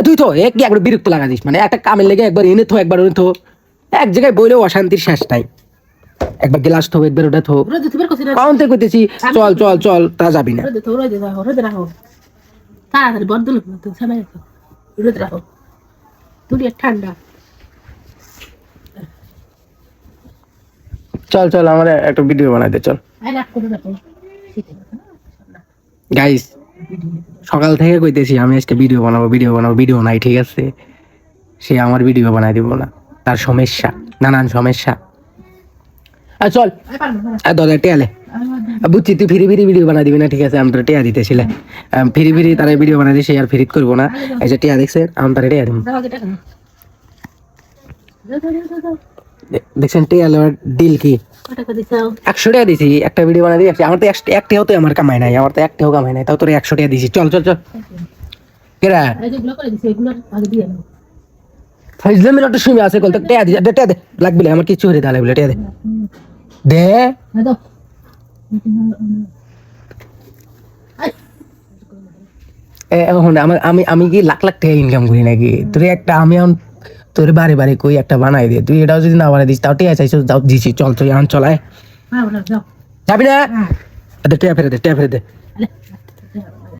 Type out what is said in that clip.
তুই তো কি একবার বিরক্ত লাগা দিস, মানে একটা কামের লেগে একবার এনে থো একবার ওনে থো, এক জায়গায় বইলেও অশান্তির শেষ নাই। একবার গ্লাস থো একবার ওটা থো, কখন থেকে কইতেছি চল চল চল, তা যাবি না। তাড়াতাড়ি বদল রাখো দুনিয়া ঠান্ডা। চল চল আমার একটা ভিডিও বানাই দে চল। গাইস সকাল থেকে কইতেছি আমি আজকে ভিডিও বানাবো ভিডিও বানাবো, ভিডিও নাই, ঠিক আছে? সে আমার ভিডিও বানাই দিব না, তার সমস্যা, নানান সমস্যা। আর চল দাদা টেয়ালে বুঝছি তুই ফিরি ফিরি ভিডিও বানা দিবি না, ঠিক আছে? আমি তোর টেয়া দিতেছিলে ফিরি ফিরি তারা ভিডিও বানাই দিছে, আর ফিরিত করবো না। এই যে টেয়া দেখছে আমি তার টেয়া দিব, দেখছেন টেয়া লেওয়ার ডিল কি? 100 টাকা দিছি একটা ভিডিও বানাই দিয়েছি। আমার তো একটাও তো আমার কামাই নাই, আমার তো একটাও কামাই নাই, তাও তোর 100 টাকা দিছি। চল চল চল কেরা ফাইজলামের একটা সময় আছে, কল তো টেয়া দি টেয়া দে লাগবে, আমার কিছু হরে দালে বলে টেয়া দে দে। এখন আমি আমি কি লাখ লাখ টাকা ইনকাম করি নাকি? তোর একটা আমি এখন তোর বারে বারে কই একটা বানাই দে, তুই এটাও যদি না বানাই দিস তাও টেয়া চাইছো, যাও দিছি। চল তুই এখন চলায় যাবি না, টেয়া ফেরে দে টেয়া ফেরে দে।